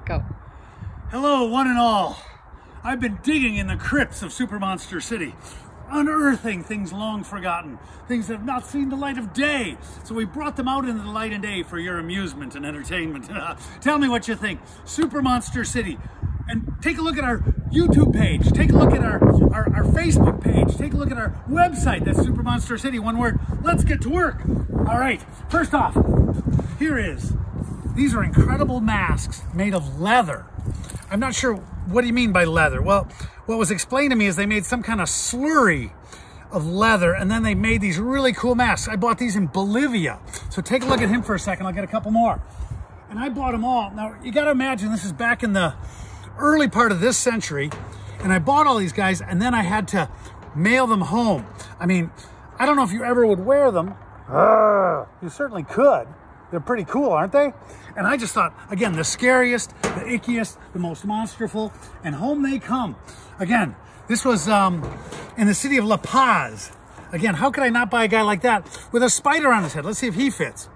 Go. Hello, one and all. I've been digging in the crypts of SuperMonsterCity, unearthing things long forgotten, things that have not seen the light of day. So we brought them out into the light of day for your amusement and entertainment. Tell me what you think. SuperMonsterCity. And take a look at our YouTube page. Take a look at our Facebook page. Take a look at our website. That's SuperMonsterCity, one word. Let's get to work. All right, first off, here is. These are incredible masks made of leather. I'm not sure, what do you mean by leather? Well, what was explained to me is they made some kind of slurry of leather, and then they made these really cool masks. I bought these in Bolivia. So take a look at him for a second. I'll get a couple more. And I bought them all. Now, you got to imagine this is back in the early part of this century, and I bought all these guys, and then I had to mail them home. I mean, I don't know if you ever would wear them. You certainly could. They're pretty cool, aren't they? And I just thought, again, the scariest, the ickiest, the most monsterful, and home they come. Again, this was in the city of La Paz. Again, how could I not buy a guy like that with a spider on his head? Let's see if he fits.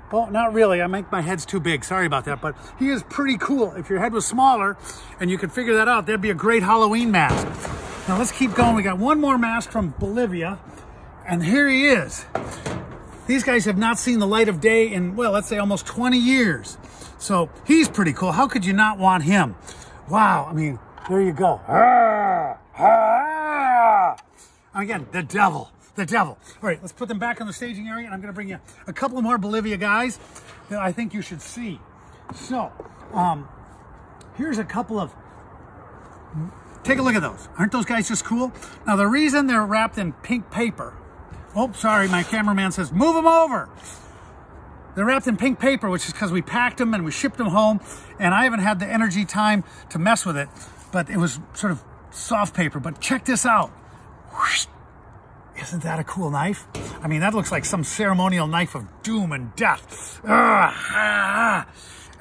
Well, not really. I make my head's too big. Sorry about that, but he is pretty cool. If your head was smaller and you could figure that out, that'd be a great Halloween mask. Now let's keep going. We got one more mask from Bolivia, and here he is. These guys have not seen the light of day in, well, let's say almost 20 years. So he's pretty cool. How could you not want him? Wow. I mean, there you go. Again, the devil. The devil. All right, let's put them back on the staging area, and I'm going to bring you a couple more Bolivia guys that I think you should see. So, here's a couple of, take a look at those. Aren't those guys just cool? Now, the reason they're wrapped in pink paper, oh, sorry, my cameraman says, move them over. They're wrapped in pink paper, which is because we packed them and we shipped them home, and I haven't had the energy time to mess with it, but it was sort of soft paper. But check this out. Whoosh. Isn't that a cool knife? I mean, that looks like some ceremonial knife of doom and death.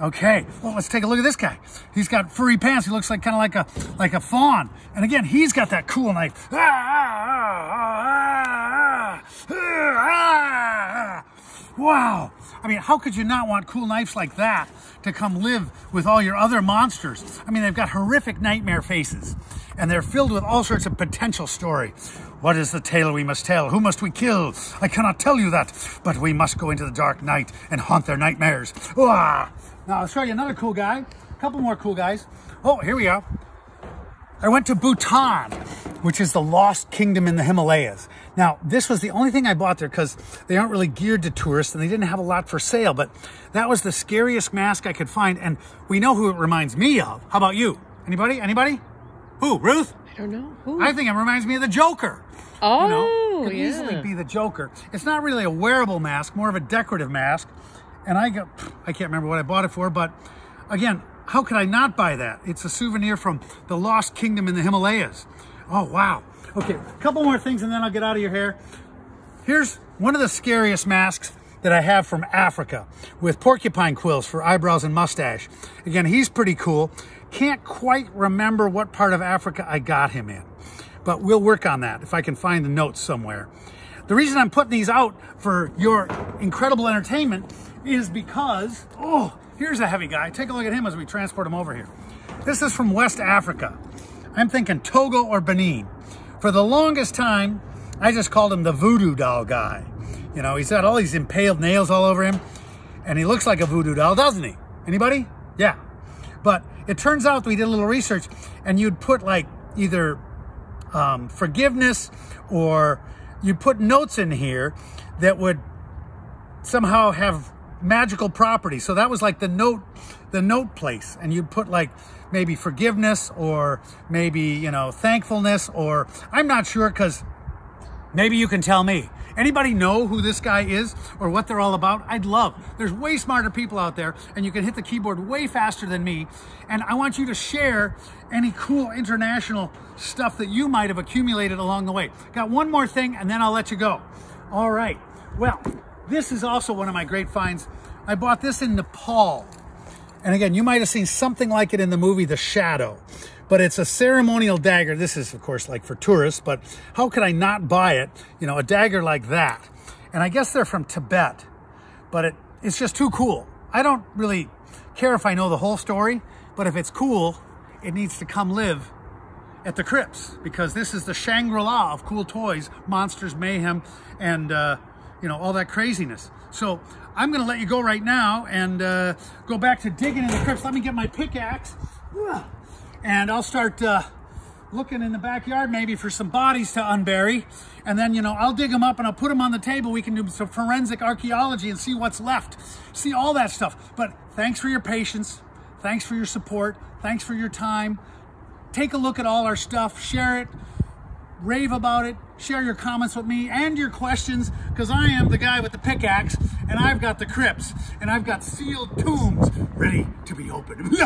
Okay, well, let's take a look at this guy. He's got furry pants. He looks like kind of like a fawn. And again, he's got that cool knife. Wow. I mean, how could you not want cool knives like that to come live with all your other monsters? I mean, they've got horrific nightmare faces, and they're filled with all sorts of potential story. What is the tale we must tell? Who must we kill? I cannot tell you that, but we must go into the dark night and haunt their nightmares. Now, I'll show you another cool guy. A couple more cool guys. Oh, here we are. I went to Bhutan, which is the lost kingdom in the Himalayas. Now, this was the only thing I bought there because they aren't really geared to tourists and they didn't have a lot for sale, but that was the scariest mask I could find, and we know who it reminds me of. How about you? Anybody? Anybody? Who? Ruth? I don't know. Who? I think it reminds me of the Joker. Oh, you know, could yeah. easily be the Joker. It's not really a wearable mask, more of a decorative mask, and I can't remember what I bought it for, but again, how could I not buy that? It's a souvenir from the lost kingdom in the Himalayas. Oh, wow. Okay, a couple more things and then I'll get out of your hair. Here's one of the scariest masks that I have from Africa with porcupine quills for eyebrows and mustache. Again, he's pretty cool. Can't quite remember what part of Africa I got him in, but we'll work on that if I can find the notes somewhere. The reason I'm putting these out for your incredible entertainment is because, oh, here's a heavy guy. Take a look at him as we transport him over here. This is from West Africa. I'm thinking Togo or Benin. For the longest time, I just called him the voodoo doll guy. You know, he's got all these impaled nails all over him, and he looks like a voodoo doll, doesn't he? Anybody? Yeah. But it turns out we did a little research, and you'd put like either forgiveness, or you'd put notes in here that would somehow have magical properties. So that was like the note place, and you'd put like maybe forgiveness, or maybe, you know, thankfulness, or I'm not sure, because maybe you can tell me. Anybody know who this guy is or what they're all about? I'd love. There's way smarter people out there, and you can hit the keyboard way faster than me. And I want you to share any cool international stuff that you might have accumulated along the way. Got one more thing, and then I'll let you go. All right. Well, this is also one of my great finds. I bought this in Nepal. And again, you might have seen something like it in the movie The Shadow, but it's a ceremonial dagger. This is, of course, like for tourists, but how could I not buy it? You know, a dagger like that. And I guess they're from Tibet, but it's just too cool. I don't really care if I know the whole story, but if it's cool, it needs to come live at the Crypts, because this is the Shangri-La of cool toys, monsters, mayhem, and you know, all that craziness. So I'm gonna let you go right now and go back to digging in the Crypts. Let me get my pickaxe, and I'll start looking in the backyard maybe for some bodies to unbury, and then, you know, I'll dig them up and I'll put them on the table. We can do some forensic archaeology and see what's left, see all that stuff. But thanks for your patience, thanks for your support, thanks for your time. Take a look at all our stuff, share it, rave about it, share your comments with me and your questions, because I am the guy with the pickaxe, and I've got the Crypts, and I've got sealed tombs ready to be opened.